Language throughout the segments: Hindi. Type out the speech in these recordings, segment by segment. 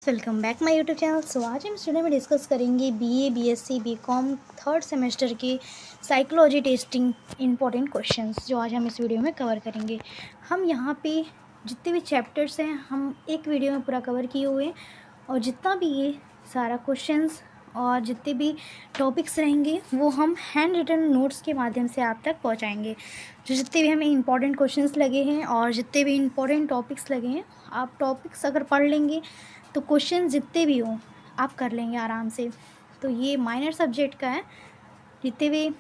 Welcome back my YouTube channel. So आज हम स्टूडियो में डिस्कस करेंगे BA, BSc, BCom third semester के साइकोलॉजी टेस्टिंग इंपॉर्टेंट क्वेश्चंस जो आज हम इस वीडियो में कवर करेंगे। हम यहाँ पे जितने भी चैप्टर्स हैं हम एक वीडियो में पूरा कवर किए हुए हैं और जितना भी ये सारा क्वेश्चंस और जितने भी टॉपिक्स रहेंगे वो हम हैंड रिटन नोट्स के माध्यम से आप तक पहुँचाएँगे। जो जितने भी हमें इंपॉर्टेंट क्वेश्चंस लगे हैं और जितने भी इंपॉर्टेंट टॉपिक्स लगे हैं, आप टॉपिक्स अगर पढ़ लेंगे तो क्वेश्चन जितने भी हों आप कर लेंगे आराम से। तो ये माइनर सब्जेक्ट का है। जितने भी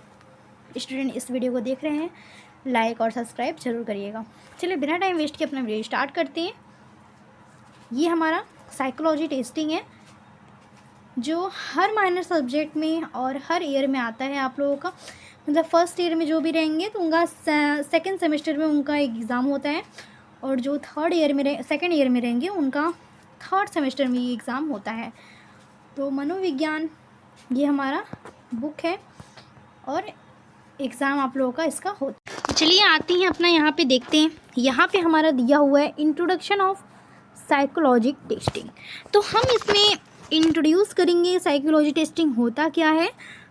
स्टूडेंट इस वीडियो को देख रहे हैं लाइक और सब्सक्राइब ज़रूर करिएगा। चलिए बिना टाइम वेस्ट के अपना वीडियो स्टार्ट करते हैं। ये हमारा साइकोलॉजी टेस्टिंग है जो हर माइनर सब्जेक्ट में और हर ईयर में आता है। आप लोगों का मतलब फर्स्ट ईयर में जो भी रहेंगे तो उनका सेकेंड सेमेस्टर में उनका एग्ज़ाम होता है और जो थर्ड ईयर में सेकेंड ईयर में रहेंगे उनका थर्ड सेमेस्टर में ये एग्ज़ाम होता है। तो मनोविज्ञान ये हमारा बुक है और एग्ज़ाम आप लोगों का इसका होता है। चलिए आती हैं अपना यहाँ पे देखते हैं। यहाँ पे हमारा दिया हुआ है इंट्रोडक्शन ऑफ साइकोलॉजी टेस्टिंग। तो हम इसमें इंट्रोड्यूस करेंगे साइकोलॉजी टेस्टिंग होता क्या है।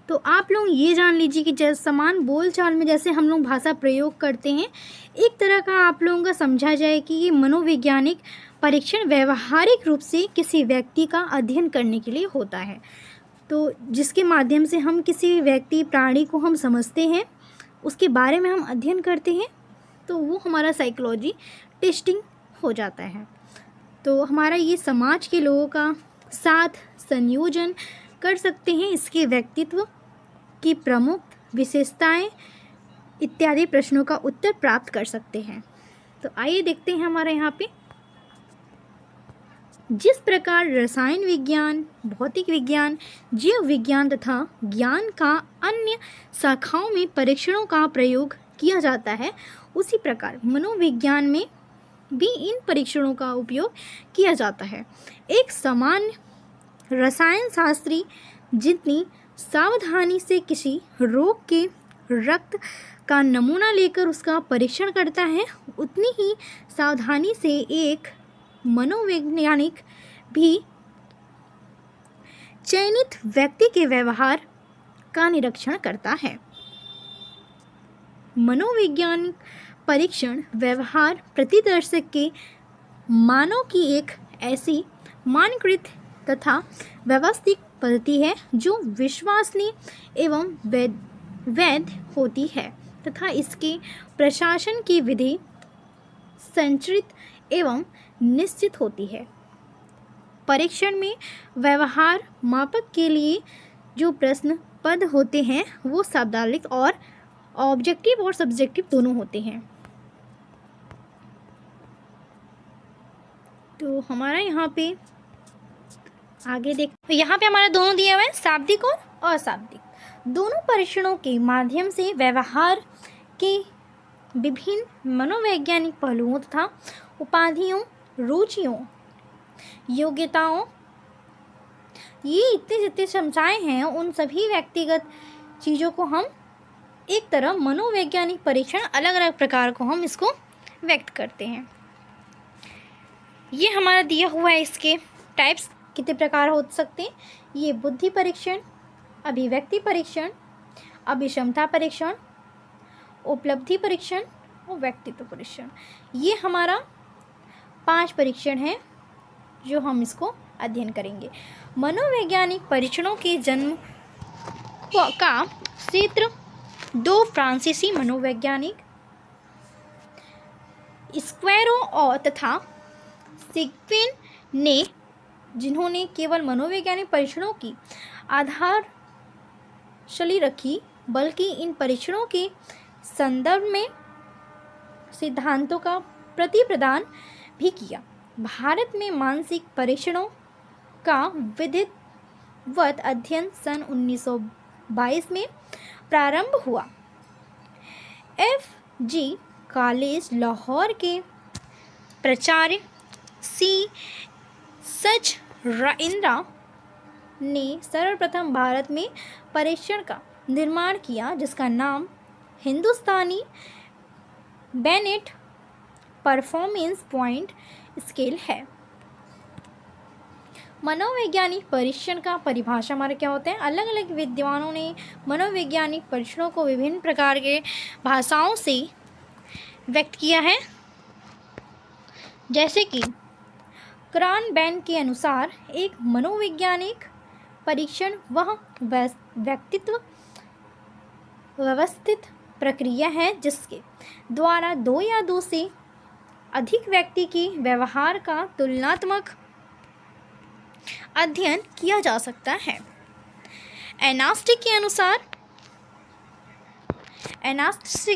तो आप लोग ये जान लीजिए कि जैसे समान बोलचाल में जैसे हम लोग भाषा प्रयोग करते हैं, एक तरह का आप लोगों का समझा जाए कि ये मनोवैज्ञानिक परीक्षण व्यवहारिक रूप से किसी व्यक्ति का अध्ययन करने के लिए होता है। तो जिसके माध्यम से हम किसी व्यक्ति प्राणी को हम समझते हैं, उसके बारे में हम अध्ययन करते हैं, तो वो हमारा साइकोलॉजी टेस्टिंग हो जाता है। तो हमारा ये समाज के लोगों का साथ संयोजन कर सकते हैं, इसके व्यक्तित्व की प्रमुख विशेषताएं इत्यादि प्रश्नों का उत्तर प्राप्त कर सकते हैं। तो आइए देखते हैं हमारे यहाँ पे जिस प्रकार रसायन विज्ञान, भौतिक विज्ञान, जीव विज्ञान तथा ज्ञान का अन्य शाखाओं में परीक्षणों का प्रयोग किया जाता है, उसी प्रकार मनोविज्ञान में भी इन परीक्षणों का उपयोग किया जाता है। एक सामान्य रसायन शास्त्री जितनी सावधानी से किसी रोग के रक्त का नमूना लेकर उसका परीक्षण करता है, उतनी ही सावधानी से एक मनोवैज्ञानिक भी चयनित व्यक्ति के व्यवहार का निरीक्षण करता है। मनोवैज्ञानिक परीक्षण व्यवहार प्रतिदर्शक के मानव की एक ऐसी मानकृत तथा व्यवस्थित पद्धति है जो विश्वसनीय एवं वैध होती है तथा इसके प्रशासन की विधि संरचित एवं निश्चित होती है। परीक्षण में व्यवहार मापक के लिए जो प्रश्न पद होते हैं वो शब्दार्थ और ऑब्जेक्टिव और सब्जेक्टिव दोनों होते हैं। तो हमारा यहाँ पे आगे देख, तो यहाँ पे हमारा दोनों दिया हुआ है, शाब्दिक और अशाब्दिक। दोनों परीक्षणों के माध्यम से व्यवहार के विभिन्न मनोवैज्ञानिक पहलुओं तथा उपाधियों, रुचियों, योग्यताओं, ये इतने जितने क्षमताएं हैं उन सभी व्यक्तिगत चीज़ों को हम एक तरह मनोवैज्ञानिक परीक्षण अलग अलग प्रकार को हम इसको व्यक्त करते हैं। ये हमारा दिया हुआ है, इसके टाइप्स कितने प्रकार हो सकते हैं। ये बुद्धि परीक्षण, अभिव्यक्ति परीक्षण, अभिक्षमता परीक्षण, उपलब्धि परीक्षण और व्यक्तित्व परीक्षण। ये हमारा 5 परीक्षण है जो हम इसको अध्ययन करेंगे। मनोवैज्ञानिक परीक्षणों के जन्म का क्षेत्र 2 फ्रांसीसी मनोवैज्ञानिक स्क्वेरो और तथा सिग्विन ने, जिन्होंने केवल मनोवैज्ञानिक परीक्षणों की आधारशिला रखी बल्कि इन परीक्षणों के संदर्भ में सिद्धांतों का प्रतिपादन भी किया। भारत में मानसिक परीक्षणों का विधिवत अध्ययन सन 1922 में प्रारंभ हुआ। FG कॉलेज लाहौर के प्राचार्य C सचराइंद्रा ने सर्वप्रथम भारत में परीक्षण का निर्माण किया जिसका नाम हिंदुस्तानी बेनेट परफॉर्मेंस पॉइंट स्केल है। मनोवैज्ञानिक परीक्षण का परिभाषा हमारा क्या होता है? अलग अलग विद्वानों ने मनोवैज्ञानिक परीक्षणों को विभिन्न प्रकार के भाषाओं से व्यक्त किया है। जैसे कि क्रॉनबेन के अनुसार एक मनोवैज्ञानिक परीक्षण वह व्यक्तित्व व्यवस्थित प्रक्रिया है जिसके द्वारा दो या दो से अधिक व्यक्ति के व्यवहार का तुलनात्मक अध्ययन किया जा सकता है। एनास्टिक के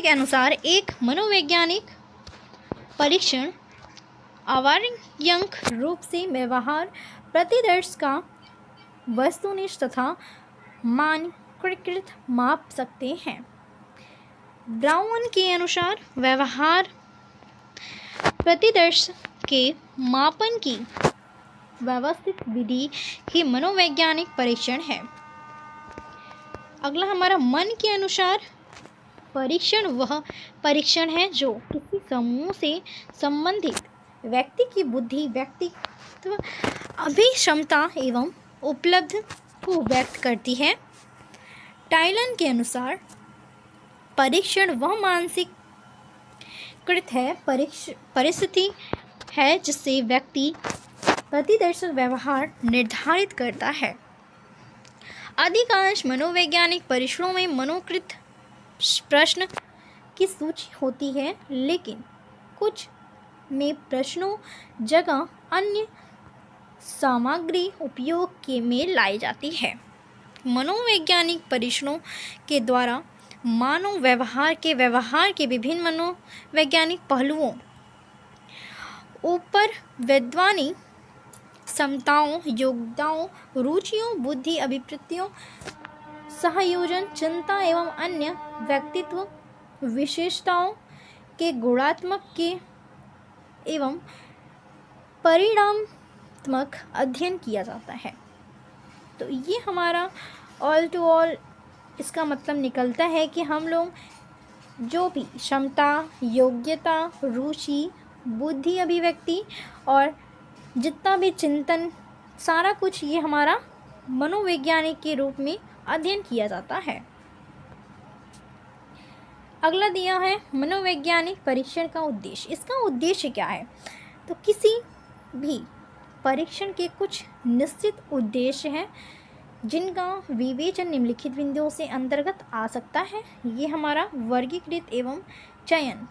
अनुसार एक मनोवैज्ञानिक परीक्षण अवास्तविक रूप से व्यवहार प्रतिदर्श का वस्तुनिष्ठ तथा मानकीकृत माप सकते हैं। ब्राउन के अनुसार व्यवहार प्रतिदर्श के मापन की व्यवस्थित विधि ही मनोवैज्ञानिक परीक्षण है। अगला हमारा मन के अनुसार परीक्षण वह परीक्षण है जो किसी समूह से संबंधित व्यक्ति की बुद्धि, व्यक्तित्व, अभिक्षमता एवं उपलब्ध को व्यक्त करती है। टाइलन के अनुसार परीक्षण वह मानसिक कृत है परिस्थिति है जिससे व्यक्ति प्रतिदर्श व्यवहार निर्धारित करता है। अधिकांश मनोवैज्ञानिक परीक्षणों में मनोकृत प्रश्न की सूची होती है, लेकिन कुछ में प्रश्नों जगह अन्य सामग्री उपयोग के में लाई जाती है। मनोवैज्ञानिक परीक्षणों के द्वारा मानव व्यवहार के विभिन्न मनोवैज्ञानिक पहलुओं ऊपर वैज्ञानिक क्षमताओं, योग्यताओं, रुचियों, बुद्धि, अभिप्रतियों, सहयोजन, चिंता एवं अन्य व्यक्तित्व विशेषताओं के गुणात्मक के एवं परिणामात्मक अध्ययन किया जाता है। तो ये हमारा ऑल टू ऑल इसका मतलब निकलता है कि हम लोग जो भी क्षमता, योग्यता, रुचि, बुद्धि, अभिव्यक्ति और जितना भी चिंतन, सारा कुछ ये हमारा मनोवैज्ञानिक के रूप में अध्ययन किया जाता है। अगला दिया है मनोवैज्ञानिक परीक्षण का उद्देश्य। इसका उद्देश्य क्या है? तो किसी भी परीक्षण के कुछ निश्चित उद्देश्य हैं जिनका विवेचन निम्नलिखित बिंदुओं से अंतर्गत आ सकता है। ये हमारा वर्गीकृत एवं चयन,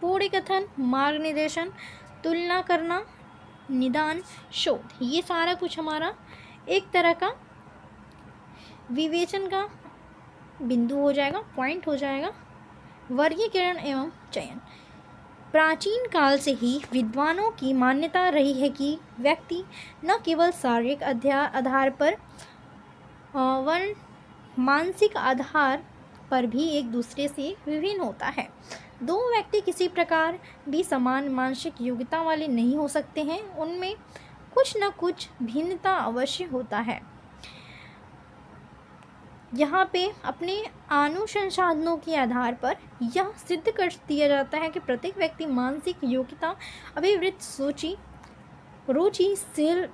पूर्ण कथन, मार्ग निर्देशन, तुलना करना, निदान, शोध, ये सारा कुछ हमारा एक तरह का विवेचन का बिंदु हो जाएगा, पॉइंट हो जाएगा। वर्गीकरण एवं चयन, प्राचीन काल से ही विद्वानों की मान्यता रही है कि व्यक्ति न केवल शारीरिक आधार पर वरन मानसिक आधार पर भी एक दूसरे से विभिन्न होता है। दो व्यक्ति किसी प्रकार भी समान मानसिक योग्यता वाले नहीं हो सकते हैं, उनमें कुछ न कुछ भिन्नता अवश्य होता है। यहाँ पे अपने अनुसंसाधनों के आधार पर यह सिद्ध कर दिया जाता है कि प्रत्येक व्यक्ति मानसिक योग्यता, अभिवृत्ति, सोची, रुचि, शील,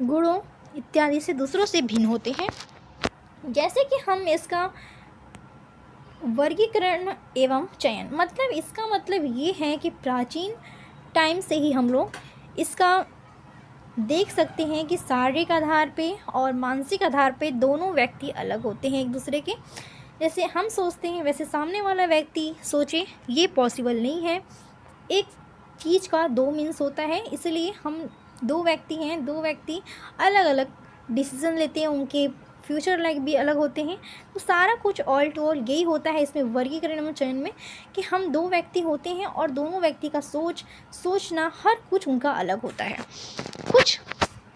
गुणों इत्यादि से दूसरों से भिन्न होते हैं। जैसे कि हम इसका वर्गीकरण एवं चयन, मतलब इसका मतलब ये है कि प्राचीन टाइम से ही हम लोग इसका देख सकते हैं कि शारीरिक आधार पे और मानसिक आधार पे दोनों व्यक्ति अलग होते हैं एक दूसरे के। जैसे हम सोचते हैं वैसे सामने वाला व्यक्ति सोचे, ये पॉसिबल नहीं है। एक चीज़ का दो मीन्स होता है, इसलिए हम दो व्यक्ति हैं, दो व्यक्ति अलग अलग डिसीजन लेते हैं, उनके फ्यूचर लाइक भी अलग होते हैं। तो सारा कुछ ऑल टू ऑल यही होता है इसमें वर्गीकरण में, चयन में, कि हम दो व्यक्ति होते हैं और दोनों व्यक्ति का सोचना हर कुछ उनका अलग होता है। कुछ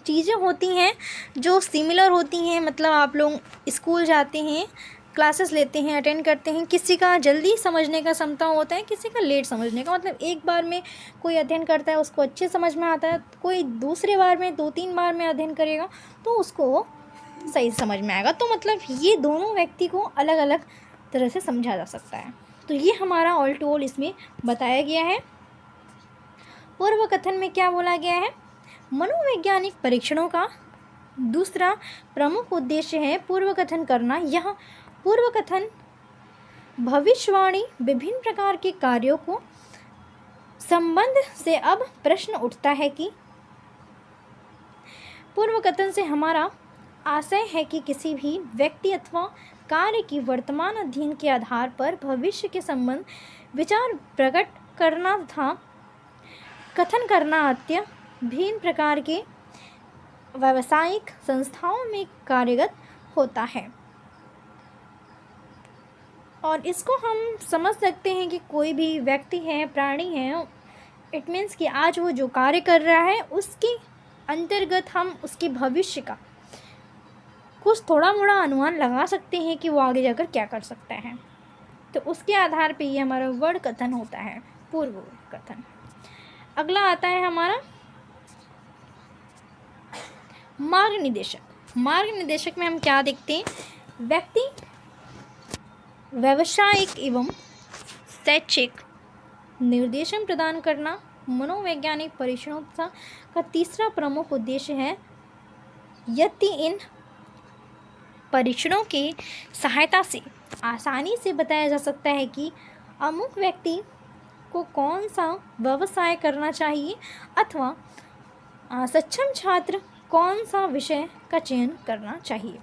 चीज़ें होती हैं जो सिमिलर होती हैं, मतलब आप लोग स्कूल जाते हैं, क्लासेस लेते हैं, अटेंड करते हैं, किसी का जल्दी समझने का क्षमता होता है, किसी का लेट समझने का, मतलब एक बार में कोई अध्ययन करता है उसको अच्छे समझ में आता है, कोई दूसरे बार में 2-3 बार में अध्ययन करेगा तो उसको सही समझ में आएगा। तो मतलब ये दोनों व्यक्ति को अलग अलग तरह से समझा जा सकता है। तो ये हमारा ऑल टू ऑल इसमें बताया गया है। पूर्व कथन में क्या बोला गया है? मनोवैज्ञानिक परीक्षणों का दूसरा प्रमुख उद्देश्य है पूर्वकथन करना। यह पूर्वकथन भविष्यवाणी विभिन्न प्रकार के कार्यों को संबंध से अब प्रश्न उठता है कि पूर्वकथन से हमारा आशय है कि किसी भी व्यक्ति अथवा कार्य की वर्तमान अध्ययन के आधार पर भविष्य के संबंध विचार प्रकट करना तथा कथन करना अत्यंत भिन्न प्रकार के व्यावसायिक संस्थाओं में कार्यरत होता है। और इसको हम समझ सकते हैं कि कोई भी व्यक्ति है, प्राणी है, इट मीन्स कि आज वो जो कार्य कर रहा है उसके अंतर्गत हम उसके भविष्य का कुछ थोड़ा मोड़ा अनुमान लगा सकते हैं कि वो आगे जाकर क्या कर सकता है। तो उसके आधार पे ये हमारा वर्ड कथन होता है, पूर्व कथन। अगला आता है हमारा मार्ग निर्देशक। मार्ग निर्देशक में हम क्या देखते हैं? व्यक्ति व्यावसायिक एवं शैक्षिक निर्देशन प्रदान करना मनोवैज्ञानिक परीक्षणों का तीसरा प्रमुख उद्देश्य है। यदि इन परीक्षणों की सहायता से आसानी से बताया जा सकता है कि अमुक व्यक्ति को कौन सा व्यवसाय करना चाहिए अथवा सक्षम छात्र कौन सा विषय का चयन करना चाहिए।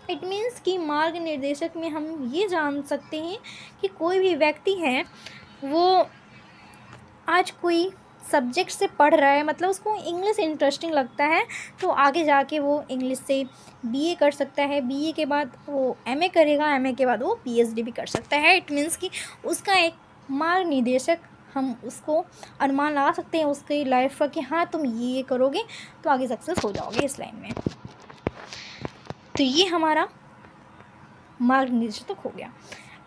इट मीन्स कि मार्ग निर्देशक में हम ये जान सकते हैं कि कोई भी व्यक्ति है वो आज कोई सब्जेक्ट से पढ़ रहा है, मतलब उसको इंग्लिश इंटरेस्टिंग लगता है, तो आगे जाके वो इंग्लिश से बीए कर सकता है, बीए के बाद वो एमए करेगा, एमए के बाद वो पीएचडी भी कर सकता है। इट मीन्स कि उसका एक मार्ग निर्देशक, हम उसको अनुमान लगा सकते हैं उसकी लाइफ का कि हाँ तुम ये करोगे तो आगे सक्सेस हो जाओगे इस लाइन में। तो ये हमारा मार्ग निर्देशक हो गया।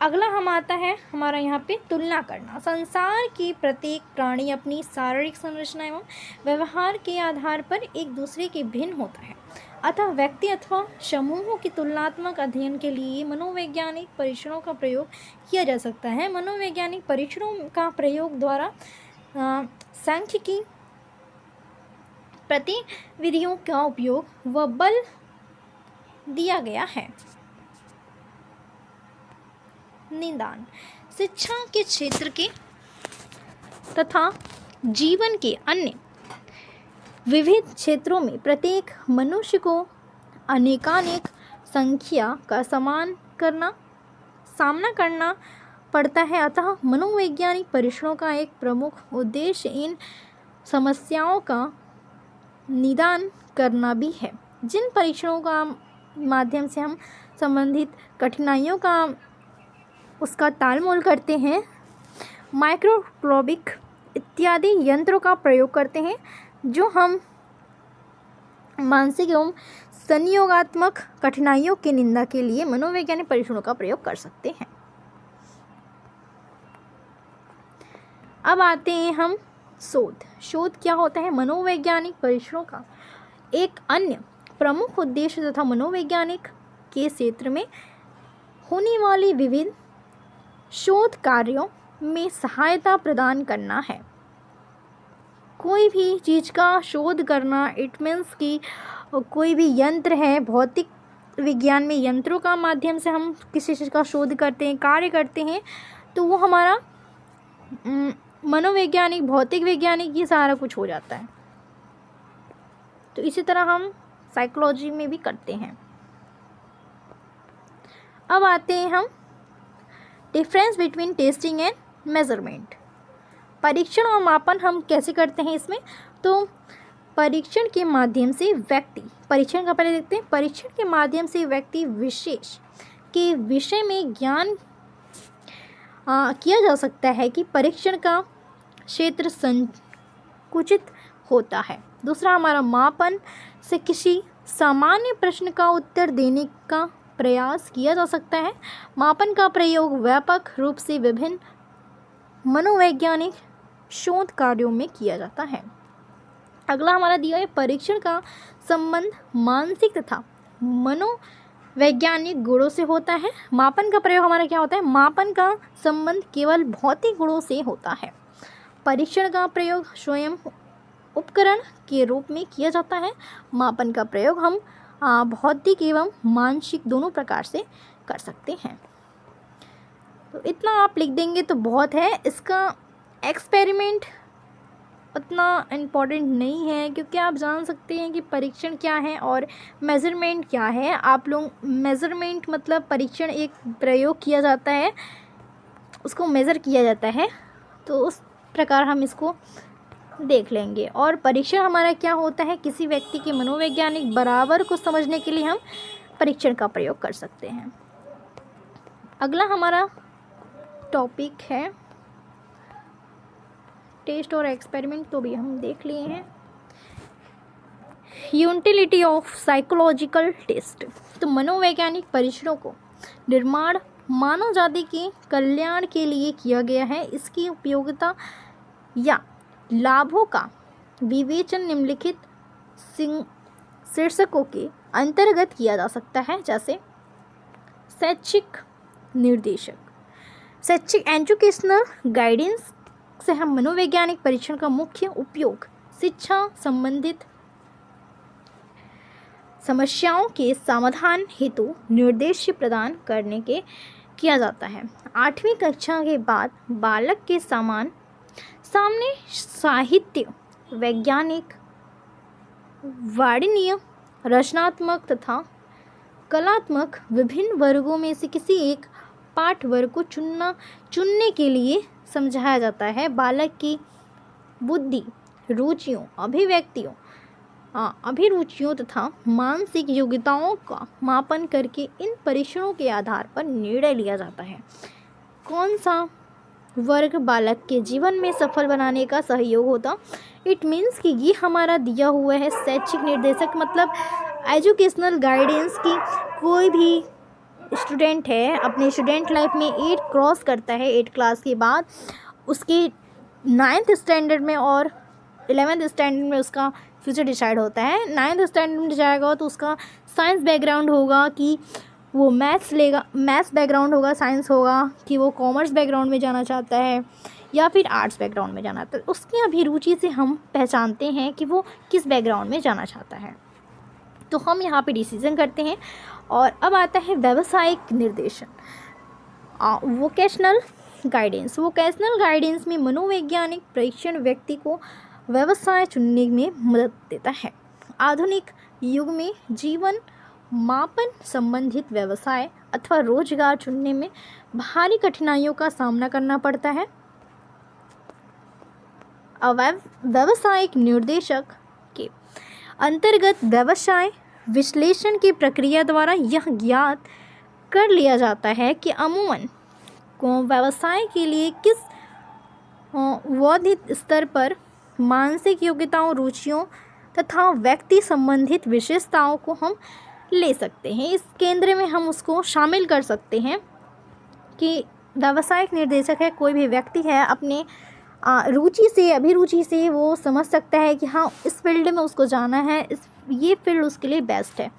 अगला हम आता है हमारा यहाँ पे तुलना करना। संसार की प्रत्येक प्राणी अपनी शारीरिक संरचना एवं व्यवहार के आधार पर एक दूसरे के भिन्न होता है, अतः व्यक्ति अथवा समूहों की तुलनात्मक अध्ययन के लिए मनोवैज्ञानिक परीक्षणों का प्रयोग किया जा सकता है। मनोवैज्ञानिक परीक्षणों का प्रयोग द्वारा सांख्यिकी प्रतिविधियों का उपयोग व बल दिया गया है। निदान शिक्षा के क्षेत्र के तथा जीवन के अन्य विविध क्षेत्रों में प्रत्येक मनुष्य को अनेकानेक संख्या का सामना करना पड़ता है, अतः मनोवैज्ञानिक परीक्षणों का एक प्रमुख उद्देश्य इन समस्याओं का निदान करना भी है। जिन परीक्षणों का माध्यम से हम संबंधित कठिनाइयों का उसका तालमेल करते हैं, माइक्रोस्कोपिक इत्यादि यंत्रों का प्रयोग करते हैं, जो हम मानसिक एवं संयोगात्मक कठिनाइयों की निंदा के लिए मनोवैज्ञानिक परीक्षणों का प्रयोग कर सकते हैं। अब आते हैं हम शोध। शोध क्या होता है? मनोवैज्ञानिक परीक्षणों का एक अन्य प्रमुख उद्देश्य तथा मनोवैज्ञानिक के क्षेत्र में होने वाली विविध शोध कार्यों में सहायता प्रदान करना है। कोई भी चीज़ का शोध करना, इट मीन्स कि कोई भी यंत्र है, भौतिक विज्ञान में यंत्रों का माध्यम से हम किसी चीज़ का शोध करते हैं, कार्य करते हैं, तो वो हमारा मनोवैज्ञानिक, भौतिक वैज्ञानिक, ये सारा कुछ हो जाता है। तो इसी तरह हम साइकोलॉजी में भी करते हैं। अब आते हैं हम difference between testing and measurement. परीक्षण और मापन हम कैसे करते हैं इसमें? तो परीक्षण के माध्यम से व्यक्ति, परीक्षण का पहले देखते हैं। परीक्षण के माध्यम से व्यक्ति विशेष के विषय में ज्ञान किया जा सकता है कि परीक्षण का क्षेत्र संकुचित होता है। दूसरा हमारा मापन से किसी सामान्य प्रश्न का उत्तर देने का प्रयास किया जा सकता है। मापन का प्रयोग व्यापक रूप से विभिन्न मनोवैज्ञानिक शोध कार्यों में किया जाता है। अगला हमारा दिया है परीक्षण का संबंध मानसिक तथा मनोवैज्ञानिक गुणों से होता है। मापन का प्रयोग हमारा क्या होता है? मापन का संबंध केवल भौतिक गुणों से होता है। परीक्षण का प्रयोग स्वयं उपकरण के रूप में किया जाता है। मापन का प्रयोग हम भौतिक एवं मानसिक दोनों प्रकार से कर सकते हैं। तो इतना आप लिख देंगे तो बहुत है। इसका एक्सपेरिमेंट उतना इम्पॉर्टेंट नहीं है, क्योंकि आप जान सकते हैं कि परीक्षण क्या है और मेज़रमेंट क्या है। आप लोग मेज़रमेंट मतलब परीक्षण एक प्रयोग किया जाता है, उसको मेज़र किया जाता है, तो उस प्रकार हम इसको देख लेंगे। और परीक्षण हमारा क्या होता है, किसी व्यक्ति के मनोवैज्ञानिक बराबर को समझने के लिए हम परीक्षण का प्रयोग कर सकते हैं। अगला हमारा टॉपिक है टेस्ट और एक्सपेरिमेंट, तो भी हम देख लिए हैं। यूटिलिटी ऑफ साइकोलॉजिकल टेस्ट, तो मनोवैज्ञानिक परीक्षणों को निर्माण मानव जाति के कल्याण के लिए किया गया है। इसकी उपयोगिता या लाभों का विवेचन निम्नलिखित शीर्षकों के अंतर्गत किया जा सकता है, जैसे शैक्षिक निर्देशक, शैक्षिक एजुकेशनल गाइडेंस से हम मनोवैज्ञानिक परीक्षण का मुख्य उपयोग शिक्षा संबंधित समस्याओं के समाधान हेतु निर्देश प्रदान करने के किया जाता है। 8वीं कक्षा के बाद बालक के सामने साहित्य, वैज्ञानिक, वाणिज्य, रचनात्मक तथा कलात्मक विभिन्न वर्गों में से किसी एक पाठ वर्ग को चुनने के लिए समझाया जाता है। बालक की बुद्धि, रुचियों, अभिरुचियों तथा मानसिक योग्यताओं का मापन करके इन परीक्षणों के आधार पर निर्णय लिया जाता है कौन सा वर्ग बालक के जीवन में सफल बनाने का सहयोग होता। इट मीन्स कि ये हमारा दिया हुआ है शैक्षिक निर्देशक, मतलब एजुकेशनल गाइडेंस की कोई भी स्टूडेंट है अपने स्टूडेंट लाइफ में 8 क्रॉस करता है, 8 क्लास के बाद उसके 9th स्टैंडर्ड में और 11th स्टैंडर्ड में उसका फ्यूचर डिसाइड होता है। 9th स्टैंडर्ड में जाएगा तो उसका साइंस बैकग्राउंड होगा कि वो मैथ्स लेगा, मैथ्स बैकग्राउंड होगा, साइंस होगा कि वो कॉमर्स बैकग्राउंड में जाना चाहता है या फिर आर्ट्स बैकग्राउंड में जाना चाहता है। उसकी अभिरुचि से हम पहचानते हैं कि वो किस बैकग्राउंड में जाना चाहता है, तो हम यहाँ पे डिसीजन करते हैं। और अब आता है व्यावसायिक निर्देशन, वोकेशनल गाइडेंस। वोकेशनल गाइडेंस में मनोवैज्ञानिक परीक्षण व्यक्ति को व्यवसाय चुनने में मदद देता है। आधुनिक युग में जीवन मापन संबंधित व्यवसाय अथवा रोजगार चुनने में भारी कठिनाइयों का सामना करना पड़ता है। व्यावसायिक निर्देशक के अंतर्गत व्यवसाय विश्लेषण की प्रक्रिया द्वारा यह ज्ञात कर लिया जाता है कि अमूमन को व्यवसाय के लिए किस बौद्धिक स्तर पर मानसिक योग्यताओं, रुचियों तथा व्यक्ति संबंधित विशेषताओं को हम ले सकते हैं। इस केंद्र में हम उसको शामिल कर सकते हैं कि व्यावसायिक निर्देशक है, कोई भी व्यक्ति है अपने रुचि से, अभिरुचि से वो समझ सकता है कि हाँ इस फील्ड में उसको जाना है, ये फील्ड उसके लिए बेस्ट है,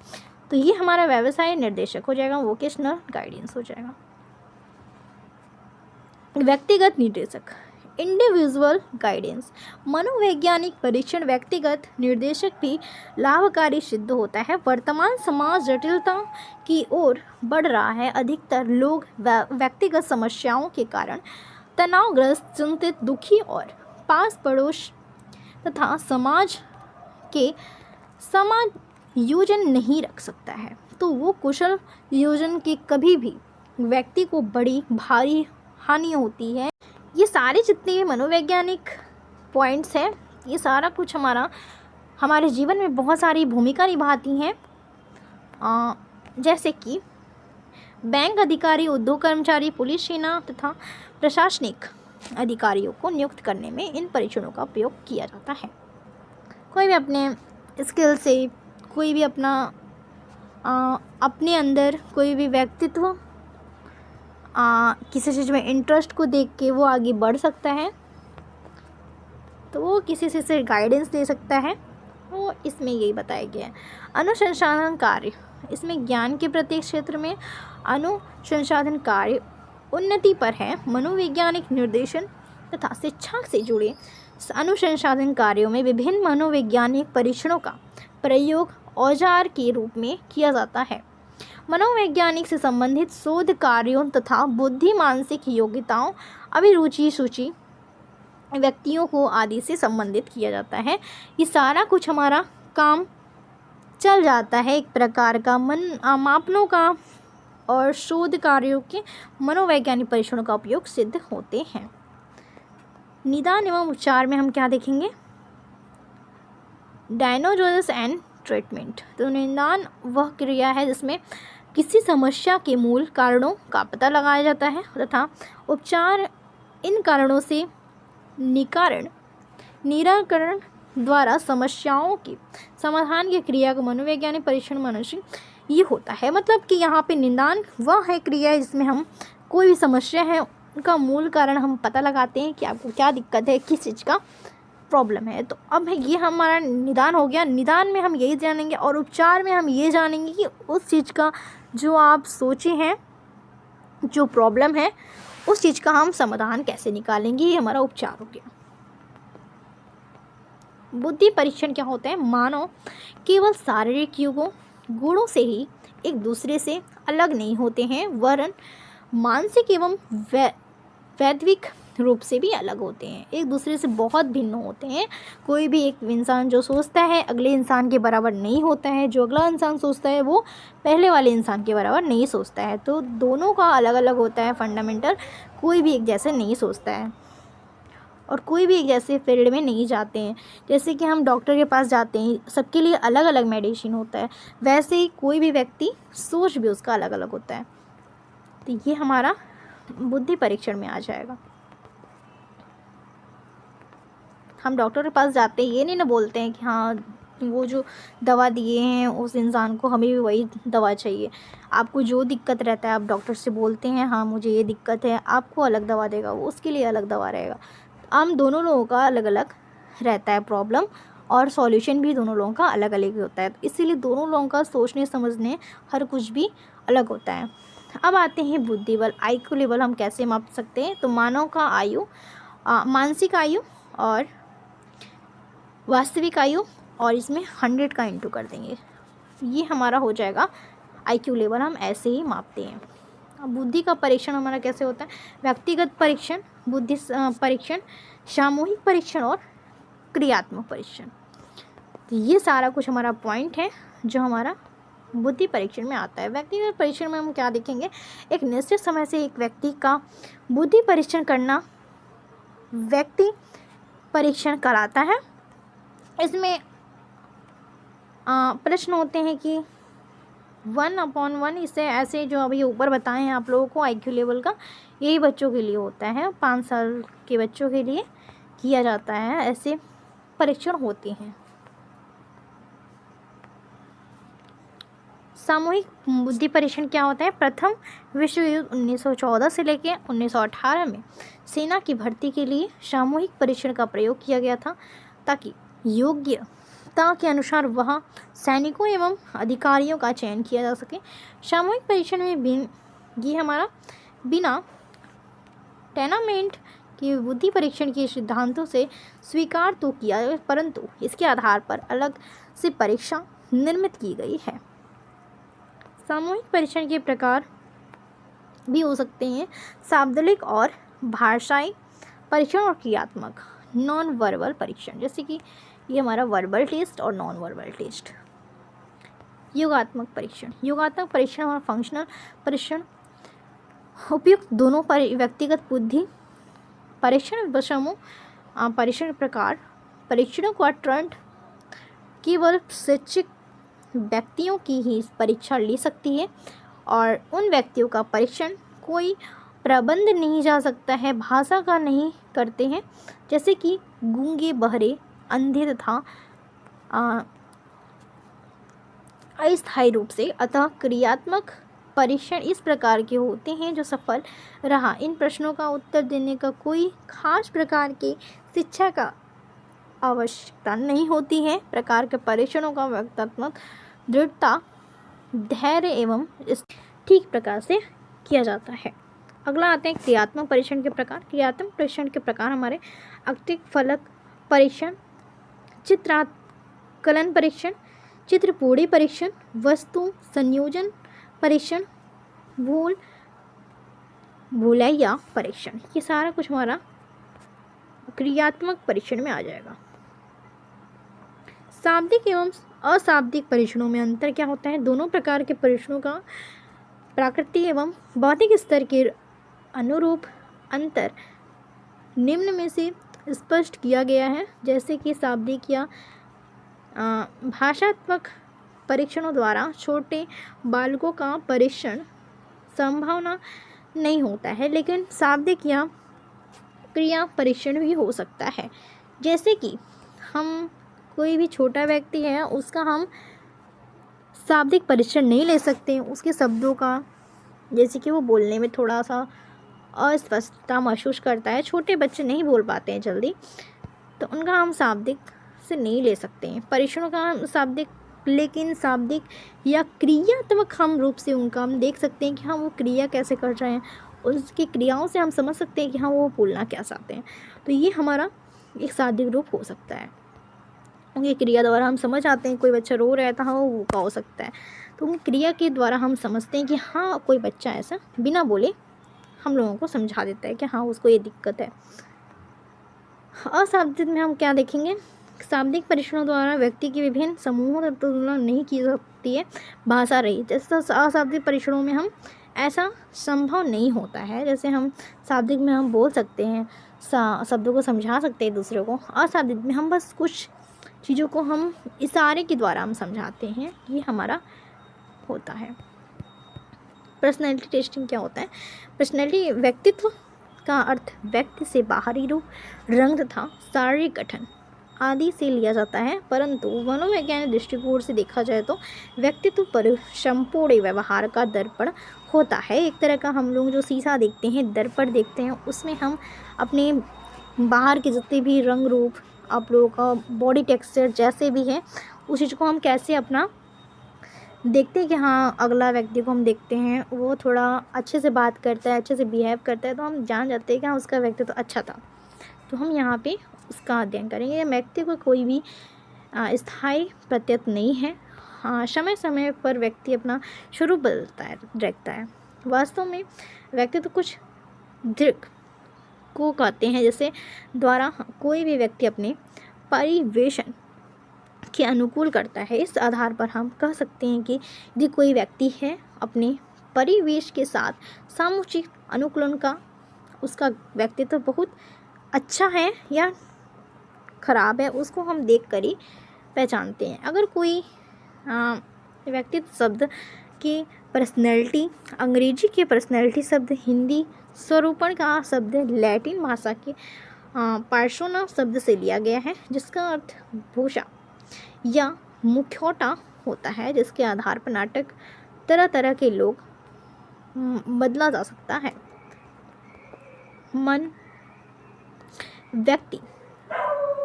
तो ये हमारा व्यवसाय निर्देशक हो जाएगा, वोकेशनल गाइडेंस हो जाएगा। व्यक्तिगत निर्देशक, इंडिविजुअल गाइडेंस। मनोवैज्ञानिक परीक्षण व्यक्तिगत निर्देशक भी लाभकारी सिद्ध होता है। वर्तमान समाज जटिलता की ओर बढ़ रहा है। अधिकतर लोग व्यक्तिगत समस्याओं के कारण तनावग्रस्त, चिंतित, दुखी और पास पड़ोस तथा समाज के समायोजन नहीं रख सकता है, तो वो कुशल योजन के कभी भी व्यक्ति को बड़ी भारी हानि होती है। ये सारे जितने भी मनोवैज्ञानिक पॉइंट्स हैं, ये सारा कुछ हमारे जीवन में बहुत सारी भूमिका निभाती हैं। जैसे कि बैंक अधिकारी, उद्योग कर्मचारी, पुलिस, सेना तथा प्रशासनिक अधिकारियों को नियुक्त करने में इन परीक्षणों का उपयोग किया जाता है। कोई भी अपने स्किल से, कोई भी अपने अंदर कोई भी व्यक्तित्व किसी चीज़ में इंटरेस्ट को देख के वो आगे बढ़ सकता है, तो वो किसी से गाइडेंस ले सकता है। वो इसमें यही बताया गया है। अनुसंधान कार्य, इसमें ज्ञान के प्रत्येक क्षेत्र में अनुसंधान कार्य उन्नति पर है। मनोवैज्ञानिक निर्देशन तथा शिक्षा से जुड़े अनुसंधान कार्यों में विभिन्न मनोवैज्ञानिक परीक्षणों का प्रयोग औजार के रूप में किया जाता है। मनोवैज्ञानिक से संबंधित शोध कार्यों तथा बुद्धि, मानसिक योग्यताओं, अभिरुचि, सूची, व्यक्तियों को आदि से संबंधित किया जाता है। ये सारा कुछ हमारा काम चल जाता है एक प्रकार का मापनों का और शोध कार्यों के मनोवैज्ञानिक परीक्षणों का उपयोग सिद्ध होते हैं। निदान एवं उपचार में हम क्या देखेंगे? Diagnosis and treatment. तो निदान वह क्रिया है जिसमें किसी समस्या के मूल कारणों का पता लगाया जाता है तथा उपचार इन कारणों से निराकरण द्वारा समस्याओं के समाधान की क्रिया का मनोवैज्ञानिक परीक्षण मनुष्य ये होता है। मतलब कि यहाँ पे निदान वह है क्रिया है जिसमें हम कोई भी समस्या है उनका मूल कारण हम पता लगाते हैं कि आपको क्या दिक्कत है, किस चीज़ का प्रॉब्लम है। तो अब ये हमारा निदान हो गया। निदान में हम यही जानेंगे और उपचार में हम ये जानेंगे कि उस चीज़ का जो आप सोचे हैं, जो प्रॉब्लम है, उस चीज़ का हम समाधान कैसे निकालेंगे, ये हमारा उपचार हो गया। बुद्धि परीक्षण क्या होता है? मानव केवल शारीरिक गुणों से ही एक दूसरे से अलग नहीं होते हैं, वरन मानसिक एवं वैद्विक रूप से भी अलग होते हैं, एक दूसरे से बहुत भिन्न होते हैं। कोई भी एक इंसान जो सोचता है अगले इंसान के बराबर नहीं होता है, जो अगला इंसान सोचता है वो पहले वाले इंसान के बराबर नहीं सोचता है। तो दोनों का अलग अलग होता है फंडामेंटल, कोई भी एक जैसे नहीं सोचता है और कोई भी एक जैसे फील्ड में नहीं जाते हैं। जैसे कि हम डॉक्टर के पास जाते हैं, सबके लिए अलग अलग मेडिसिन होता है, वैसे ही कोई भी व्यक्ति सोच भी उसका अलग अलग होता है। तो ये हमारा बुद्धि परीक्षण में आ जाएगा। हम डॉक्टर के पास जाते हैं, ये नहीं ना बोलते हैं कि हाँ वो जो दवा दिए हैं उस इंसान को हमें भी वही दवा चाहिए। आपको जो दिक्कत रहता है आप डॉक्टर से बोलते हैं हाँ मुझे ये दिक्कत है, आपको अलग दवा देगा, वो उसके लिए अलग दवा रहेगा। हम दोनों लोगों का अलग अलग रहता है प्रॉब्लम, और सॉल्यूशन भी दोनों लोगों का अलग अलग ही होता है। इसीलिए दोनों लोगों का सोचने समझने हर कुछ भी अलग होता है। अब आते हैं बुद्धि बल, IQ लेवल हम कैसे माप सकते हैं? तो मानव का आयु, मानसिक आयु और वास्तविक आयु, और इसमें 100 का इंटू कर देंगे, ये हमारा हो जाएगा IQ लेवल। हम ऐसे ही मापते हैं। अब बुद्धि का परीक्षण हमारा कैसे होता है? व्यक्तिगत परीक्षण, बुद्धि परीक्षण, सामूहिक परीक्षण और क्रियात्मक परीक्षण। तो ये सारा कुछ हमारा पॉइंट है जो हमारा बुद्धि परीक्षण में आता है। व्यक्तिगत परीक्षण में हम क्या देखेंगे? एक निश्चित समय से एक व्यक्ति का बुद्धि परीक्षण करना व्यक्ति परीक्षण कराता है। इसमें प्रश्न होते हैं कि 1/1, इसे ऐसे जो अभी ऊपर बताए हैं आप लोगों को IQ लेवल का, यही बच्चों के लिए होता है, 5 साल के बच्चों के लिए किया जाता है, ऐसे परीक्षण होते हैं। सामूहिक बुद्धि परीक्षण क्या होता है? प्रथम विश्व युद्ध 1914 से लेकर 1918 में सेना की भर्ती के लिए सामूहिक परीक्षण का प्रयोग किया गया था, ताकि योग्यता के अनुसार वहाँ सैनिकों एवं अधिकारियों का चयन किया जा सके। सामूहिक परीक्षण में ये हमारा बिना टूर्नामेंट के बुद्धि परीक्षण के सिद्धांतों से स्वीकार तो किया, परंतु इसके आधार पर अलग से परीक्षा निर्मित की गई है। सामूहिक परीक्षण के प्रकार भी हो सकते हैं शाब्दिक और भाषाई परीक्षण और क्रियात्मक नॉन वर्बल परीक्षण, जैसे कि ये हमारा वर्बल टेस्ट और नॉन वर्बल टेस्ट। योगात्मक परीक्षण, योगात्मक परीक्षण और फंक्शनल परीक्षण उपयुक्त दोनों व्यक्तिगत बुद्धि परीक्षण समूह परीक्षण प्रकार। परीक्षणों का ट्रेंड केवल शिक्षित व्यक्तियों की ही परीक्षा ले सकती है और उन व्यक्तियों का परीक्षण कोई प्रबंध नहीं जा सकता है, भाषा का नहीं करते हैं, जैसे कि गूंगे, बहरे, अंधे तथा अस्थायी रूप से। अतः क्रियात्मक परीक्षण इस प्रकार के होते हैं जो सफल रहा। इन प्रश्नों का उत्तर देने का कोई खास प्रकार की शिक्षा का आवश्यकता नहीं होती है। प्रकार के परीक्षणों का व्यक्तात्मक दृढ़ता, धैर्य एवं ठीक प्रकार से किया जाता है। अगला आते हैं क्रियात्मक परीक्षण के प्रकार। क्रियात्मक परीक्षण के प्रकार हमारे अत्यधिक फलक परीक्षण, चित्राकलन परीक्षण, चित्रपूड़ी परीक्षण, वस्तु संयोजन परीक्षण, भूलैया परीक्षण। ये सारा कुछ हमारा क्रियात्मक परीक्षण में आ जाएगा। शाब्दिक एवं अशाब्दिक परीक्षणों में अंतर क्या होता है? दोनों प्रकार के परीक्षणों का प्राकृतिक एवं बौद्धिक स्तर के अनुरूप अंतर निम्न में से स्पष्ट किया गया है। जैसे कि शाब्दिक या भाषात्मक परीक्षणों द्वारा छोटे बालकों का परीक्षण संभावना नहीं होता है, लेकिन शाब्दिक या क्रिया परीक्षण भी हो सकता है। जैसे कि हम कोई भी छोटा व्यक्ति है, उसका हम शाब्दिक परीक्षण नहीं ले सकते, उसके शब्दों का, जैसे कि वो बोलने में थोड़ा सा अस्पष्टता महसूस करता है, छोटे बच्चे नहीं बोल पाते हैं जल्दी, तो उनका हम शाब्दिक से नहीं ले सकते हैं परीक्षणों का हम शाब्दिक, लेकिन शाब्दिक या क्रियात्मक हम रूप से उनका हम देख सकते हैं कि हाँ वो क्रिया कैसे कर रहे हैं, उसकी क्रियाओं से हम समझ सकते हैं कि हाँ वो बोलना क्या चाहते हैं। तो ये हमारा एक शाब्दिक रूप हो सकता है। उनकी क्रिया द्वारा हम समझ आते हैं, कोई बच्चा रो रहा है तो हाँ वो भूखा हो सकता है, तो उन क्रिया के द्वारा हम समझते हैं कि हाँ कोई बच्चा ऐसा बिना बोले हम लोगों को समझा देता है कि हाँ उसको ये दिक्कत है। अशाब्दिक में हम क्या देखेंगे? शाब्दिक परीक्षणों द्वारा व्यक्ति की विभिन्न समूहों तक तुलना नहीं की जा सकती है भाषा रही। जैसे अशाब्दिक परीक्षणों में हम ऐसा संभव नहीं होता है। जैसे हम शाब्दिक में हम बोल सकते हैं, शब्दों को समझा सकते हैं दूसरे को, अशाब्दिक में हम बस कुछ चीज़ों को हम इशारे के द्वारा हम समझाते हैं, ये हमारा होता है। पर्सनैलिटी टेस्टिंग क्या होता है? पर्सनैलिटी व्यक्तित्व का अर्थ व्यक्ति से बाहरी रूप, रंग तथा शारीरिक गठन आदि से लिया जाता है, परंतु मनोवैज्ञानिक दृष्टिकोण से देखा जाए तो व्यक्तित्व पर संपूर्ण व्यवहार का दर्पण होता है। एक तरह का हम लोग जो शीशा देखते हैं, दर्पण देखते हैं, उसमें हम अपने बाहर के जितने भी रंग रूप, आप लोगों का बॉडी टेक्सचर जैसे भी है, उस चीज़ को हम कैसे अपना देखते हैं कि हाँ अगला व्यक्ति को हम देखते हैं वो थोड़ा अच्छे से बात करता है, अच्छे से बिहेव करता है, तो हम जान जाते हैं कि हाँ उसका व्यक्तित्व तो अच्छा था, तो हम यहाँ पे उसका अध्ययन करेंगे। व्यक्ति को कोई भी स्थायी प्रत्यय नहीं है। हाँ, समय समय पर व्यक्ति अपना स्वरूप बदलता है, रहता है। वास्तव में व्यक्तित्व कुछ दृक को कहते हैं, जैसे द्वारा कोई भी व्यक्ति अपने परिवेश के अनुकूल करता है। इस आधार पर हम कह सकते हैं कि यदि कोई व्यक्ति है अपने परिवेश के साथ सामुचिक अनुकूलन का, उसका व्यक्तित्व बहुत अच्छा है या खराब है, उसको हम देख कर ही पहचानते हैं। अगर कोई व्यक्तित्व शब्द की पर्सनैलिटी, अंग्रेजी के पर्सनैलिटी शब्द हिंदी स्वरूपण का शब्द लैटिन भाषा के पर्सोना शब्द से लिया गया है, जिसका अर्थ भूषा या मुखौटा होता है, जिसके आधार पर नाटक तरह तरह के लोग बदला जा सकता है। मन व्यक्ति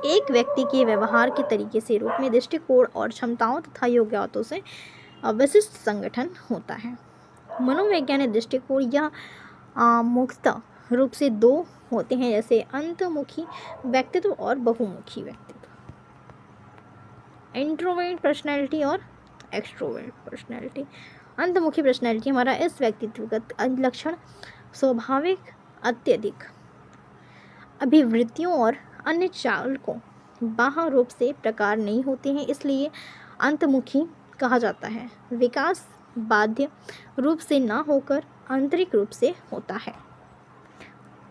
एक व्यक्ति के व्यवहार के तरीके से रूप में दृष्टिकोण और क्षमताओं तथा योग्यताओं से विशिष्ट संगठन होता है। मनोवैज्ञानिक दृष्टिकोण यह मुख्यतः रूप से दो होते हैं, जैसे अंतर्मुखी व्यक्तित्व और बहुमुखी व्यक्तित्व, इंट्रोवर्ट पर्सनैलिटी और एक्सट्रोवर्ट पर्सनैलिटी। अंतर्मुखी पर्सनैलिटी हमारा इस व्यक्तित्वगत लक्षण स्वाभाविक अत्यधिक अभिवृत्तियों और अन्य चालकों बाह्य रूप से प्रकार नहीं होते हैं, इसलिए अंतर्मुखी कहा जाता है। विकास बाध्य रूप से न होकर आंतरिक रूप से होता है।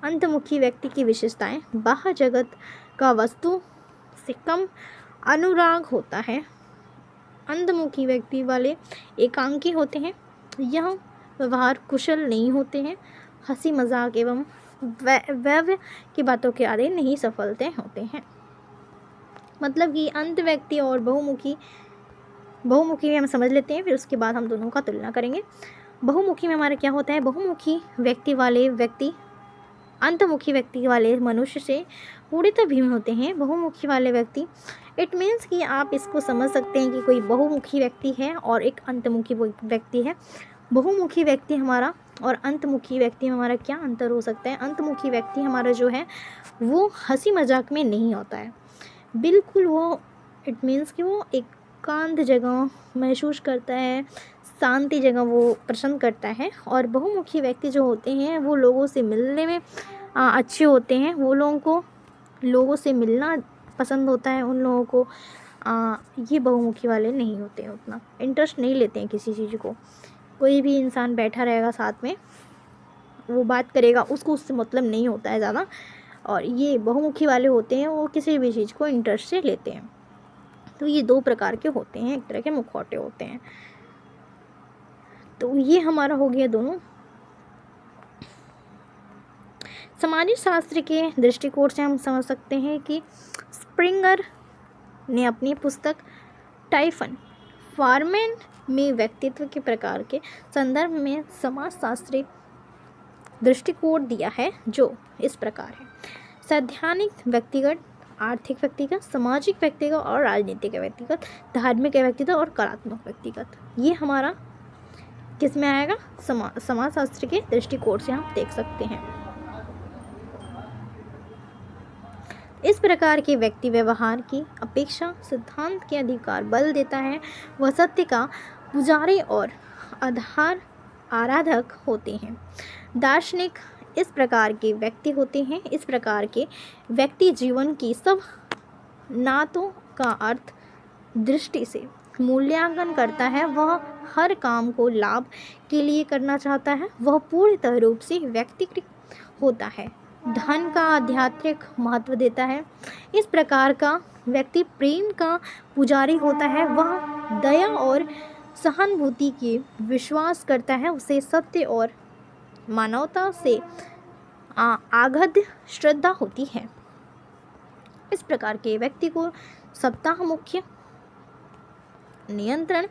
अंतर्मुखी व्यक्ति की विशेषताएं बाह्य जगत का वस्तु से कम अनुराग होता है। अंतर्मुखी व्यक्ति वाले एकांकी होते हैं, यह व्यवहार कुशल नहीं होते हैं, हंसी मजाक एवं व्यय की बातों के आधे नहीं सफलते होते हैं। मतलब कि अंत व्यक्ति और बहुमुखी में हम समझ लेते हैं, फिर उसके बाद हम दोनों का तुलना करेंगे। बहुमुखी में हमारा क्या होता है? बहुमुखी व्यक्ति वाले व्यक्ति अंतर्मुखी व्यक्ति वाले मनुष्य से पूर्णतः भिन्न होते हैं। बहुमुखी वाले व्यक्ति, इट मीन्स कि आप इसको समझ सकते हैं कि कोई बहुमुखी व्यक्ति है और एक अंतर्मुखी व्यक्ति है। बहुमुखी व्यक्ति हमारा और अंतर्मुखी व्यक्ति में हमारा क्या अंतर हो सकता है? अंतर्मुखी व्यक्ति हमारा जो है वो हंसी मजाक में नहीं होता है, बिल्कुल वो इट मीन्स कि वो एकांत जगह महसूस करता है, शांति जगह वो पसंद करता है। और बहुमुखी व्यक्ति जो होते हैं वो लोगों से मिलने में अच्छे होते हैं। वो लोगों को लोगों से मिलना पसंद होता है। उन लोगों को ये बहुमुखी वाले नहीं होते हैं, उतना इंटरेस्ट नहीं लेते हैं किसी चीज़ को। कोई भी इंसान बैठा रहेगा साथ में, वो बात करेगा, उसको उससे मतलब नहीं होता है ज़्यादा। और ये बहुमुखी वाले होते हैं, वो किसी भी चीज़ को इंटरेस्ट से लेते हैं। तो ये दो प्रकार के होते हैं, एक तरह के मुखौटे होते हैं। तो ये हमारा हो गया दोनों। सामाजिक शास्त्र के दृष्टिकोण से हम समझ सकते हैं कि स्प्रिंगर ने अपनी पुस्तक टाइफन फार्मेन में व्यक्तित्व के प्रकार के संदर्भ में समाजशास्त्री दृष्टिकोण दिया है, जो इस प्रकार है: सैद्धांतिक व्यक्तिगत, आर्थिक व्यक्तिगत, सामाजिक व्यक्तिगत और राजनीतिक व्यक्तिगत, धार्मिक व्यक्तिगत और कलात्मक व्यक्तिगत। ये हमारा किस में आएगा? समाजशास्त्र के दृष्टिकोण से हम देख सकते हैं। इस प्रकार के व्यक्ति व्यवहार की अपेक्षा सिद्धांत के अधिकार बल देता है। वह सत्य का पुजारी और आधार आराधक होते हैं। दार्शनिक इस प्रकार के व्यक्ति होते हैं। इस प्रकार के व्यक्ति जीवन की सब नातों का अर्थ दृष्टि से मूल्यांकन करता है। वह हर काम को लाभ के लिए करना चाहता है। वह पूर्णतः रूप से व्यक्तिकृत होता है। धन का आध्यात्मिक महत्व देता है। इस प्रकार का व्यक्ति प्रेम का पुजारी होता है। वह दया और सहानुभूति के विश्वास करता है। उसे सत्य और मानवता से आगाध श्रद्धा होती है। इस प्रकार के व्यक्ति को सप्ताह मुख्य नियंत्रण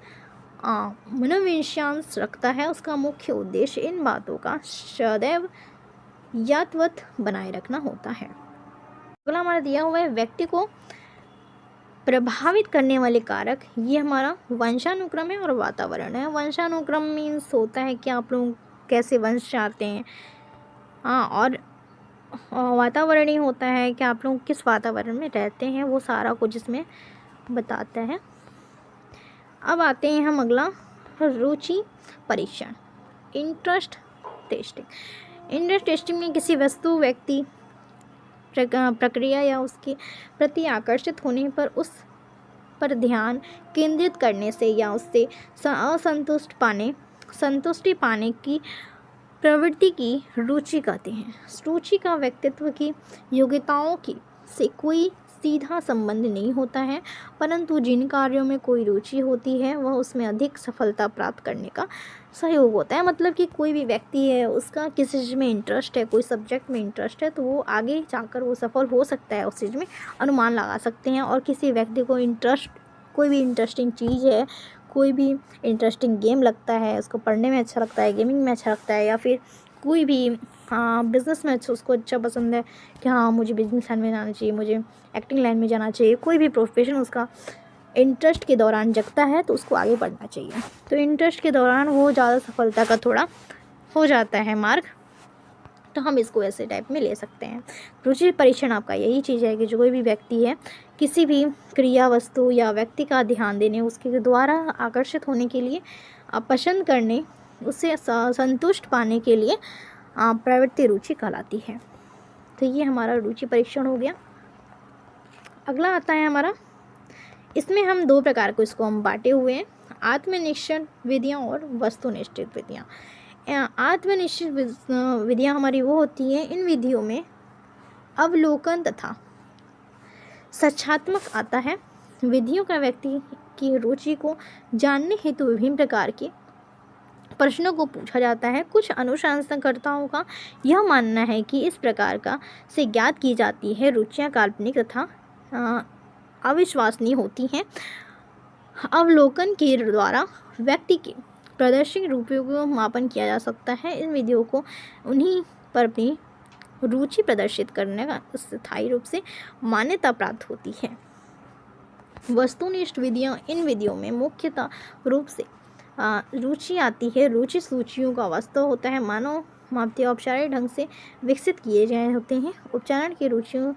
मनोविश्वास रखता है। उसका मुख्य उद्देश्य इन बातों का सदैव यथावत बनाए रखना होता है। अगला हमारा दिया हुआ है व्यक्ति को प्रभावित करने वाले कारक। ये हमारा वंशानुक्रम है और वातावरण है। वंशानुक्रम मीन्स होता है कि आप लोग कैसे वंश चाहते हैं, और वातावरण ही होता है कि आप लोग किस वातावरण में रहते हैं, वो सारा कुछ इसमें बताता है। अब आते हैं हम अगला, रुचि परीक्षण, इंटरेस्ट टेस्टिंग। इंटरेस्ट टेस्टिंग में किसी वस्तु, व्यक्ति, प्रक्रिया या उसके प्रति आकर्षित होने पर उस पर ध्यान केंद्रित करने से या उससे संतुष्टि पाने की प्रवृत्ति की रुचि कहते हैं। रुचि का व्यक्तित्व की योग्यताओं की से कोई सीधा संबंध नहीं होता है, परंतु जिन कार्यों में कोई रुचि होती है वह उसमें अधिक सफलता प्राप्त करने का सहयोग होता है। मतलब कि कोई भी व्यक्ति है, उसका किसी चीज़ में इंटरेस्ट है, कोई सब्जेक्ट में इंटरेस्ट है, तो वो आगे जाकर वो सफल हो सकता है, उस चीज़ में अनुमान लगा सकते हैं। और किसी व्यक्ति को कोई भी इंटरेस्टिंग चीज़ है, कोई भी इंटरेस्टिंग गेम लगता है, उसको पढ़ने में अच्छा लगता है, गेमिंग में अच्छा लगता है, या फिर कोई भी बिज़नेस में उसको अच्छा पसंद है कि हाँ मुझे बिजनेस लाइन में जाना चाहिए, मुझे एक्टिंग लाइन में जाना चाहिए, कोई भी प्रोफेशन उसका इंटरेस्ट के दौरान जगता है तो उसको आगे बढ़ना चाहिए। तो इंटरेस्ट के दौरान वो ज़्यादा सफलता का थोड़ा हो जाता है मार्ग, तो हम इसको ऐसे टाइप में ले सकते हैं। रुचि परीक्षण आपका यही चीज़ है कि जो कोई भी व्यक्ति है, किसी भी क्रिया, वस्तु या व्यक्ति का ध्यान देने, उसके द्वारा आकर्षित होने के लिए, पसंद करने, उससे संतुष्ट पाने के लिए प्रवृत्ति रुचि कहलाती है। तो ये हमारा रुचि परीक्षण हो गया। अगला आता है हमारा, इसमें हम दो प्रकार को इसको हम बांटे हुए हैं, आत्मनिश्चित विधियाँ और वस्तुनिष्ठ विधियाँ। आत्मनिश्चित विधियाँ हमारी वो होती हैं, इन विधियों में अवलोकन तथा सचात्मक आता है। विधियों का व्यक्ति की रुचि को जानने हेतु विभिन्न प्रकार के प्रश्नों को पूछा जाता है। कुछ अनुसंधानकर्ताओं का यह मानना है कि इस प्रकार का से ज्ञात की जाती है रुचियाँ काल्पनिक तथा अविश्वसनीय होती हैं। अवलोकन के द्वारा व्यक्ति के प्रदर्शन रूपों को मापन किया जा सकता है। इन विधियों को उन्हीं पर अपनी रुचि प्रदर्शित करने का स्थायी रूप से मान्यता प्राप्त होती है। वस्तुनिष्ठ विधियाँ, इन विधियों में मुख्यतः रूप से रुचि आती है। रुचि सूचियों का वास्तव होता है, मानव मापते औपचारिक ढंग से विकसित किए गए होते हैं। उपचारण की रुचियों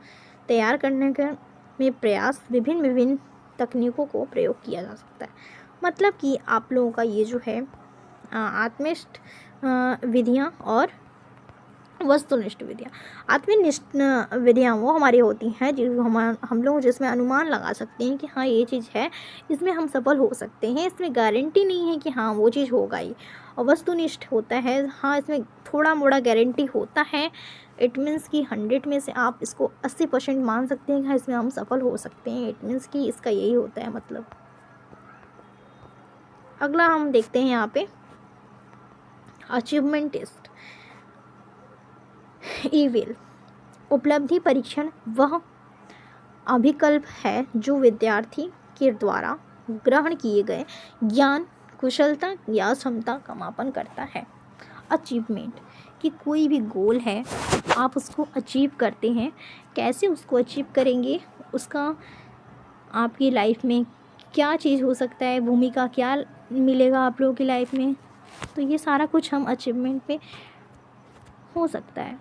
तैयार करने का में प्रयास विभिन्न विभिन्न तकनीकों को प्रयोग किया जा सकता है। मतलब कि आप लोगों का ये जो है आत्मनिष्ठ विधियाँ और वस्तुनिष्ठ विधियाँ। आत्मनिष्ठ विधियाँ वो हमारी होती हैं जो हम लोग जिसमें अनुमान लगा सकते हैं कि हाँ ये चीज़ है, इसमें हम सफल हो सकते हैं, इसमें गारंटी नहीं है कि हाँ वो चीज़ होगा ही। और वस्तुनिष्ठ होता है हाँ इसमें थोड़ा मोड़ा गारंटी होता है। इट मीन्स कि 100 में से आप इसको 80% मान सकते हैं कि हाँ इसमें हम सफल हो सकते हैं। इट मीन्स कि इसका यही होता है मतलब। अगला हम देखते हैं यहाँ पे अचीवमेंट टेस्ट। ईविल उपलब्धि परीक्षण वह अभिकल्प है जो विद्यार्थी के द्वारा ग्रहण किए गए ज्ञान, कुशलता या क्षमता का मापन करता है। अचीवमेंट कि कोई भी गोल है आप उसको अचीव करते हैं। कैसे उसको अचीव करेंगे, उसका आपकी लाइफ में क्या चीज़ हो सकता है, भूमिका क्या मिलेगा आप लोगों की लाइफ में, तो ये सारा कुछ हम अचीवमेंट पे हो सकता है।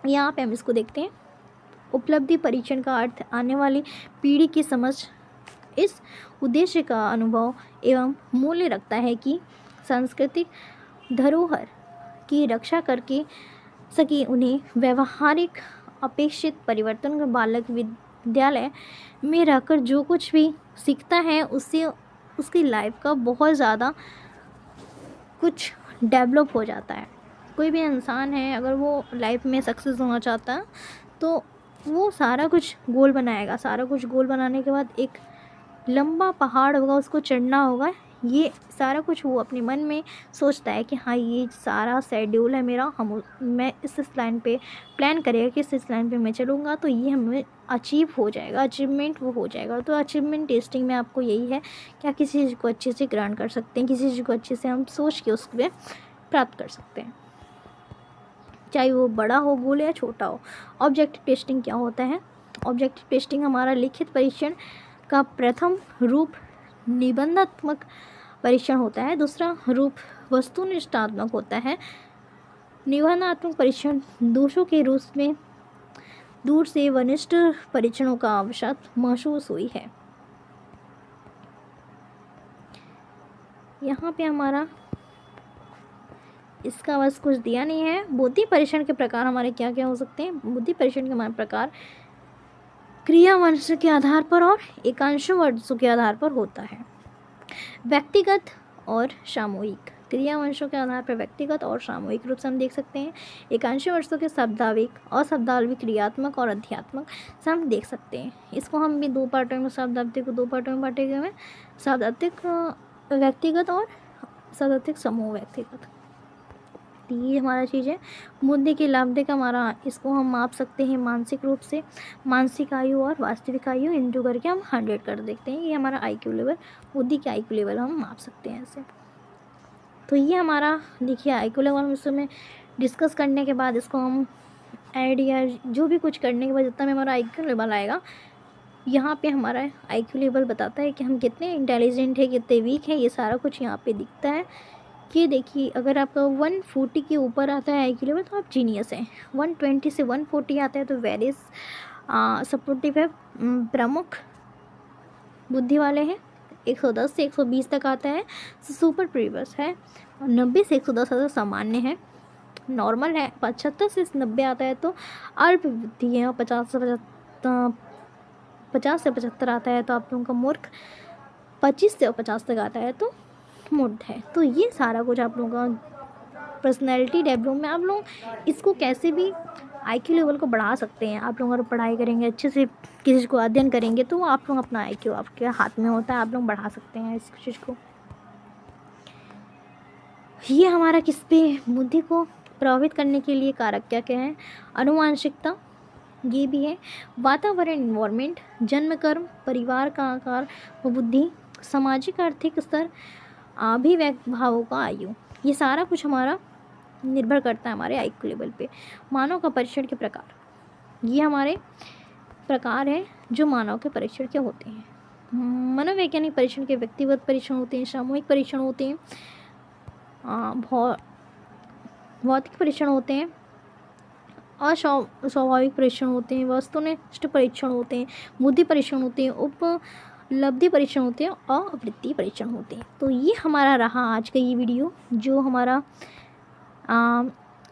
यहाँ पे हम इसको देखते हैं। उपलब्धि परीक्षण का अर्थ आने वाली पीढ़ी की समझ, इस उद्देश्य का अनुभव एवं मूल्य रखता है कि सांस्कृतिक धरोहर की रक्षा करके सके। उन्हें व्यवहारिक अपेक्षित परिवर्तन का बालक विद्यालय में रहकर जो कुछ भी सीखता है उससे उसकी लाइफ का बहुत ज़्यादा कुछ डेवलप हो जाता है। कोई भी इंसान है अगर वो लाइफ में सक्सेस होना चाहता है तो वो सारा कुछ गोल बनाएगा। सारा कुछ गोल बनाने के बाद एक लंबा पहाड़ होगा, उसको चढ़ना होगा। ये सारा कुछ वो अपने मन में सोचता है कि हाँ ये सारा शेड्यूल है मेरा, मैं इस लाइन पे प्लान करेगा कि इस लाइन पे मैं चलूँगा तो ये हमें अचीव हो जाएगा, अचीवमेंट वो हो जाएगा। तो अचीवमेंट टेस्टिंग में आपको यही है कि आप किसी चीज़ को अच्छे से ग्रहण कर सकते हैं, किसी चीज़ को अच्छे से हम सोच के उसमें प्राप्त कर सकते हैं, चाहे वो बड़ा हो गोल या छोटा हो। ऑब्जेक्टिव टेस्टिंग क्या होता है? ऑब्जेक्टिव टेस्टिंग हमारा लिखित परीक्षण का प्रथम रूप निबंधात्मक परीक्षण होता है। दूसरा रूप वस्तुनिष्ठात्मक होता है। निबंधात्मक परीक्षण दोषों के रूप में दूर से वनिष्ठ परीक्षणों का आवश्यक महसूस हुई है। यहाँ पे हमारा इसका बस कुछ दिया नहीं है। बुद्धि परीक्षण के प्रकार हमारे क्या क्या हो सकते हैं? बुद्धि परीक्षण के हमारे प्रकार क्रिया वंश के आधार पर और एकांश वंशों के आधार पर होता है। व्यक्तिगत और सामूहिक। क्रिया वंशों के आधार पर व्यक्तिगत और सामूहिक रूप से हम देख सकते हैं। एकांश वंशों के शब्दाविक, अशब्दाविक, क्रियात्मक और अध्यात्मक से हम देख सकते हैं। इसको हम भी 2 पार्टों में, शब्दाविक को 2 पार्टों में बांटे गए हैं। शब्दाविक व्यक्तिगत और शब्दाविक समूह व्यक्तिगत। ये हमारा चीज़ है। बुद्धि की लाभदायक हमारा इसको हम माप सकते हैं मानसिक रूप से। मानसिक आयु और वास्तविक आयु इंटू करके हम 100 कर देखते हैं। ये हमारा IQ लेवल, बुद्धि के IQ लेवल हम माप सकते हैं ऐसे। तो ये हमारा देखिए IQ लेवल हम इसमें डिस्कस करने के बाद इसको हम ऐड या जो भी कुछ करने के बाद जितना में हमारा IQ लेवल आएगा, यहाँ पे हमारा IQ लेवल बताता है कि हम कितने इंटेलिजेंट है, कितने वीक हैं। ये सारा कुछ यहाँ पे दिखता है कि देखिए अगर आपका 140 के ऊपर आता है IQ लेवल तो आप जीनियस हैं। 120 से 140 आता है तो वेरी सपोर्टिव है, प्रमुख बुद्धि वाले हैं। 110 से 120 तक आता है तो सुपर प्रीवियस है। 90 से 110 आता है सामान्य है, नॉर्मल है। 75 से 90 आता है तो अल्प बुद्धि है। और 50 से 75 आता है तो आप लोगों का मूर्ख। 25 से 50 तक आता है तो मूर्ख है। तो ये सारा कुछ आप लोगों का पर्सनैलिटी डेवलप में आप लोग इसको कैसे भी IQ लेवल को बढ़ा सकते हैं। आप लोग अगर पढ़ाई करेंगे, अच्छे से किसी चीज़ को अध्ययन करेंगे तो आप लोग अपना IQ आपके हाथ में होता है, आप लोग बढ़ा सकते हैं इस चीज़ को। ये हमारा किस पे बुद्धि को प्रभावित करने के लिए कारक क्या क्या है? अनुवांशिकता ये भी है, वातावरण इन्वायरमेंट, जन्म कर्म, परिवार का आकार व बुद्धि, सामाजिक आर्थिक स्तर, अभिव्यक्त भावों का आयु। ये सारा कुछ हमारा निर्भर करता है हमारे IQ लेवल पे। मानव का परीक्षण के प्रकार, ये हमारे प्रकार हैं जो मानव के परीक्षण के होते हैं। मनोवैज्ञानिक परीक्षण के व्यक्तिगत परीक्षण होते हैं, सामूहिक परीक्षण होते हैं, भौतिक परीक्षण होते हैं, स्वाभाविक परीक्षण होते हैं, वस्तुनिष्ठ परीक्षण होते हैं, बुद्धि परीक्षण होते हैं, उपलब्धि परीक्षण होते हैं और वृत्ति परीक्षण होते हैं। तो ये हमारा रहा आज का ये वीडियो जो हमारा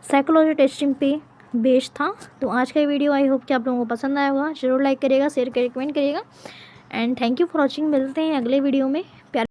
साइकोलॉजी टेस्टिंग पे बेस्ड था। तो आज का वीडियो आई होप कि आप लोगों को पसंद आया होगा। ज़रूर लाइक करिएगा, शेयर करिएगा, कमेंट करिएगा and thank you for watching. मिलते हैं अगले वीडियो में।